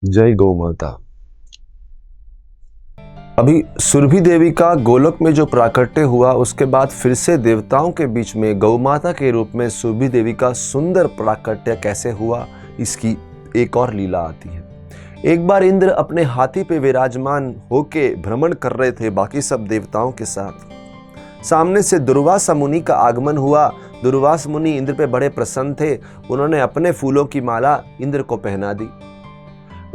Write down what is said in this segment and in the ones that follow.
जय गौ माता। अभी सुरभि देवी का गोलोक में जो प्राकट्य हुआ, उसके बाद फिर से देवताओं के बीच में गौ माता के रूप में सुरभि देवी का सुंदर प्राकट्य कैसे हुआ, इसकी एक और लीला आती है। एक बार इंद्र अपने हाथी पे विराजमान होके भ्रमण कर रहे थे बाकी सब देवताओं के साथ। सामने से दुर्वासा मुनि का आगमन हुआ। दुर्वासा मुनि इंद्र पे बड़े प्रसन्न थे। उन्होंने अपने फूलों की माला इंद्र को पहना दी।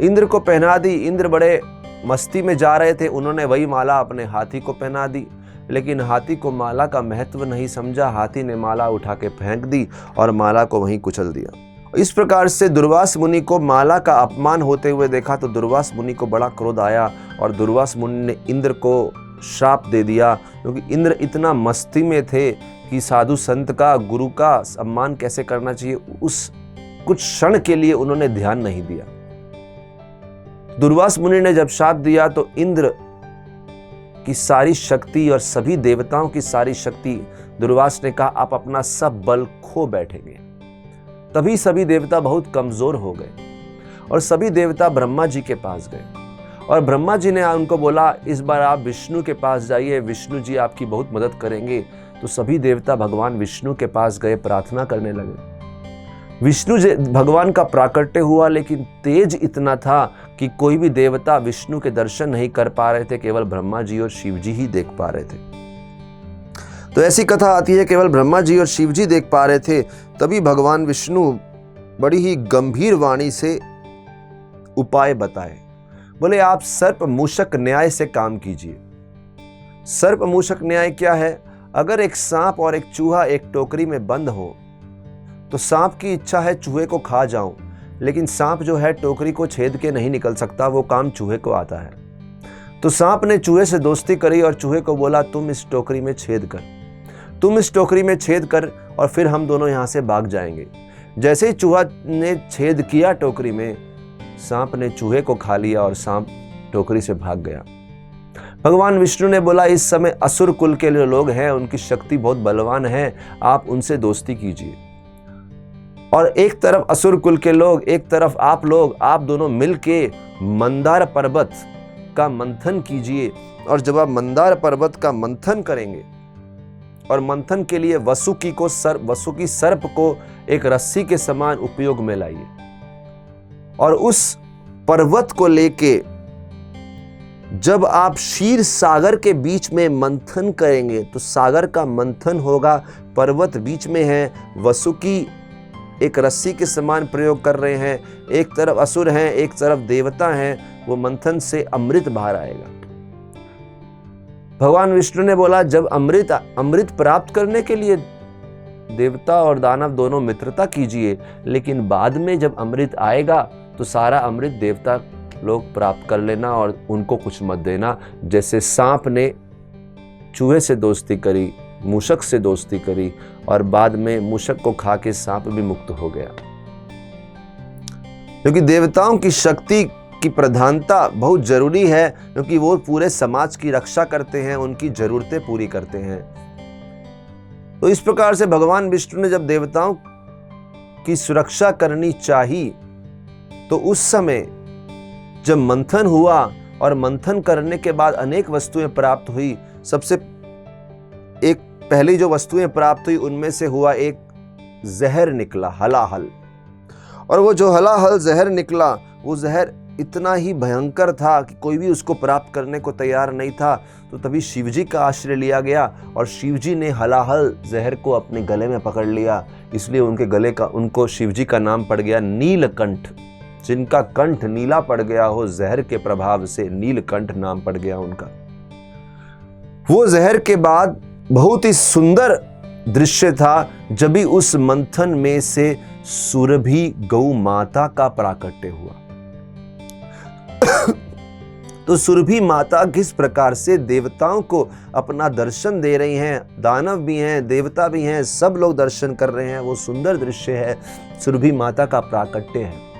इंद्र बड़े मस्ती में जा रहे थे। उन्होंने वही माला अपने हाथी को पहना दी, लेकिन हाथी को माला का महत्व नहीं समझा। हाथी ने माला उठा के फेंक दी और माला को वहीं कुचल दिया। इस प्रकार से दुर्वासा मुनि को माला का अपमान होते हुए देखा तो दुर्वासा मुनि को बड़ा क्रोध आया और दुर्वासा मुनि ने इंद्र को श्राप दे दिया, क्योंकि इंद्र इतना मस्ती में थे कि साधु संत का, गुरु का सम्मान कैसे करना चाहिए, उस कुछ क्षण के लिए उन्होंने ध्यान नहीं दिया। दुर्वासा मुनि ने जब शाप दिया तो इंद्र की सारी शक्ति और सभी देवताओं की सारी शक्ति, दुर्वासा ने कहा आप अपना सब बल खो बैठेंगे। तभी सभी देवता बहुत कमजोर हो गए और सभी देवता ब्रह्मा जी के पास गए और ब्रह्मा जी ने उनको बोला इस बार आप विष्णु के पास जाइए, विष्णु जी आपकी बहुत मदद करेंगे। तो सभी देवता भगवान विष्णु के पास गए, प्रार्थना करने लगे। विष्णु भगवान का प्राकट्य हुआ, लेकिन तेज इतना था कि कोई भी देवता विष्णु के दर्शन नहीं कर पा रहे थे, केवल ब्रह्मा जी और शिव जी ही देख पा रहे थे। तो ऐसी कथा आती है, केवल ब्रह्मा जी और शिव जी देख पा रहे थे। तभी भगवान विष्णु बड़ी ही गंभीर वाणी से उपाय बताए। बोले आप सर्प मूषक न्याय से काम कीजिए। सर्प मूषक न्याय क्या है? अगर एक सांप और एक चूहा एक टोकरी में बंद हो तो सांप की इच्छा है चूहे को खा जाऊं, लेकिन सांप जो है टोकरी को छेद के नहीं निकल सकता, वो काम चूहे को आता है। तो सांप ने चूहे से दोस्ती करी और चूहे को बोला तुम इस टोकरी में छेद कर और फिर हम दोनों यहां से भाग जाएंगे। जैसे ही चूहा ने छेद किया टोकरी में, सांप ने चूहे को खा लिया और सांप टोकरी से भाग गया। भगवान विष्णु ने बोला इस समय असुर कुल के जो लोग हैं उनकी शक्ति बहुत बलवान है, आप उनसे दोस्ती कीजिए। और एक तरफ असुर कुल के लोग, एक तरफ आप लोग, आप दोनों मिलके मंदार पर्वत का मंथन कीजिए। और जब आप मंदार पर्वत का मंथन करेंगे और मंथन के लिए वसुकी सर्प को एक रस्सी के समान उपयोग में लाइए और उस पर्वत को लेके जब आप क्षीर सागर के बीच में मंथन करेंगे तो सागर का मंथन होगा। पर्वत बीच में है, वसुकी एक रस्सी के समान प्रयोग कर रहे हैं, एक तरफ असुर हैं, एक तरफ देवता हैं, वो मंथन से अमृत बाहर आएगा। भगवान विष्णु ने बोला जब अमृत प्राप्त करने के लिए देवता और दानव दोनों मित्रता कीजिए, लेकिन बाद में जब अमृत आएगा तो सारा अमृत देवता लोग प्राप्त कर लेना और उनको कुछ मत देना। जैसे सांप ने चूहे से दोस्ती करी, मूषक से दोस्ती करी और बाद में मूषक को खा के सांप भी मुक्त हो गया। क्योंकि देवताओं की शक्ति की प्रधानता बहुत जरूरी है, क्योंकि वो पूरे समाज की रक्षा करते हैं, उनकी जरूरतें पूरी करते हैं। तो इस प्रकार से भगवान विष्णु ने जब देवताओं की सुरक्षा करनी चाहिए तो उस समय जब मंथन हुआ और मंथन करने के बाद अनेक वस्तुएं प्राप्त हुई, सबसे एक पहली जो वस्तुएं प्राप्त हुई उनमें से हुआ एक जहर निकला, हलाहल। और वो जो हलाहल जहर निकला, वो जहर इतना ही भयंकर था कि कोई भी उसको प्राप्त करने को तैयार नहीं था। तो तभी शिवजी का आश्रय लिया गया और शिवजी ने हलाहल जहर को अपने गले में पकड़ लिया। इसलिए उनको शिवजी का नाम पड़ गया नीलकंठ। जिनका कंठ नीला पड़ गया हो जहर के प्रभाव से, नीलकंठ नाम पड़ गया उनका। वो जहर के बाद बहुत ही सुंदर दृश्य था जब भी उस मंथन में से सुरभि गौ माता का प्राकट्य हुआ। तो सुरभि माता किस प्रकार से देवताओं को अपना दर्शन दे रही हैं, दानव भी हैं, देवता भी हैं, सब लोग दर्शन कर रहे हैं, वो सुंदर दृश्य है, सुरभि माता का प्राकट्य है।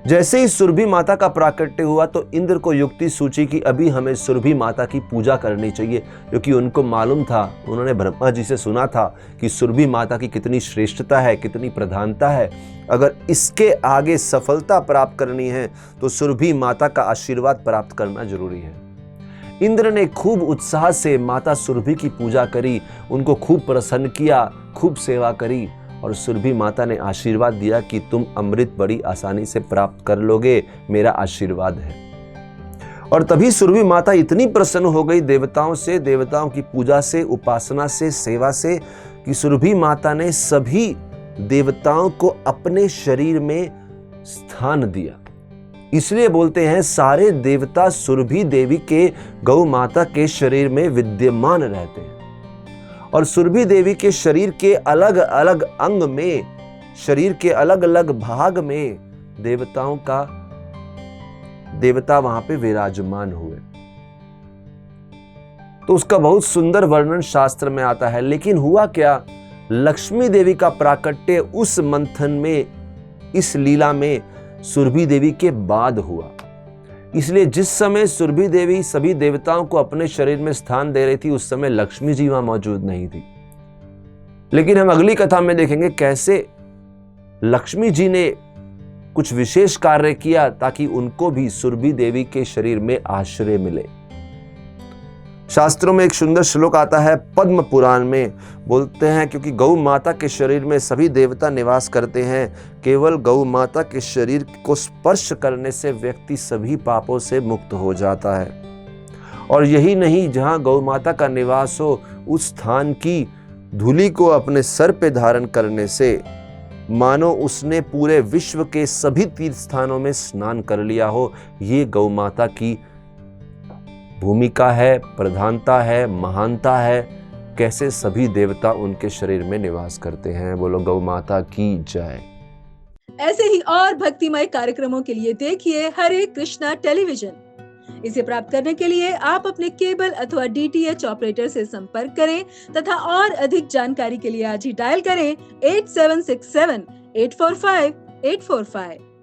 जैसे ही सुरभि माता का प्राकट्य हुआ तो इंद्र को युक्ति सूची कि अभी हमें सुरभि माता की पूजा करनी चाहिए, क्योंकि उनको मालूम था, उन्होंने ब्रह्मा जी से सुना था कि सुरभि माता की कितनी श्रेष्ठता है, कितनी प्रधानता है। अगर इसके आगे सफलता प्राप्त करनी है तो सुरभि माता का आशीर्वाद प्राप्त करना जरूरी है। इंद्र ने खूब उत्साह से माता सुरभि की पूजा करी, उनको खूब प्रसन्न किया, खूब सेवा करी और सुरभि माता ने आशीर्वाद दिया कि तुम अमृत बड़ी आसानी से प्राप्त कर लोगे, मेरा आशीर्वाद है। और तभी सुरभि माता इतनी प्रसन्न हो गई देवताओं से, देवताओं की पूजा से, उपासना से, सेवा से, कि सुरभि माता ने सभी देवताओं को अपने शरीर में स्थान दिया। इसलिए बोलते हैं सारे देवता सुरभि देवी के, गौ माता के शरीर में विद्यमान रहते हैं। और सुरभि देवी के शरीर के अलग अलग अंग में, शरीर के अलग अलग भाग में देवता वहां पे विराजमान हुए। तो उसका बहुत सुंदर वर्णन शास्त्र में आता है। लेकिन हुआ क्या, लक्ष्मी देवी का प्राकट्य उस मंथन में, इस लीला में सुरभि देवी के बाद हुआ। इसलिए जिस समय सुरभि देवी सभी देवताओं को अपने शरीर में स्थान दे रही थी, उस समय लक्ष्मी जी वहां मौजूद नहीं थी। लेकिन हम अगली कथा में देखेंगे कैसे लक्ष्मी जी ने कुछ विशेष कार्य किया ताकि उनको भी सुरभि देवी के शरीर में आश्रय मिले। शास्त्रों में एक सुंदर श्लोक आता है, पद्म पुराण में बोलते हैं, क्योंकि गौ माता के शरीर में सभी देवता निवास करते हैं, केवल गौ माता के शरीर को स्पर्श करने से व्यक्ति सभी पापों से मुक्त हो जाता है। और यही नहीं, जहां गौ माता का निवास हो उस स्थान की धूलि को अपने सर पे धारण करने से मानो उसने पूरे विश्व के सभी तीर्थ स्थानों में स्नान कर लिया हो। ये गौ माता की भूमिका है, प्रधानता है, महानता है, कैसे सभी देवता उनके शरीर में निवास करते हैं। बोलो गौ माता की जय। ऐसे ही और भक्तिमय कार्यक्रमों के लिए देखिए हरे कृष्णा टेलीविजन। इसे प्राप्त करने के लिए आप अपने केबल अथवा DTH ऑपरेटर से संपर्क करें तथा और अधिक जानकारी के लिए आज ही डायल करें 8767 845 845।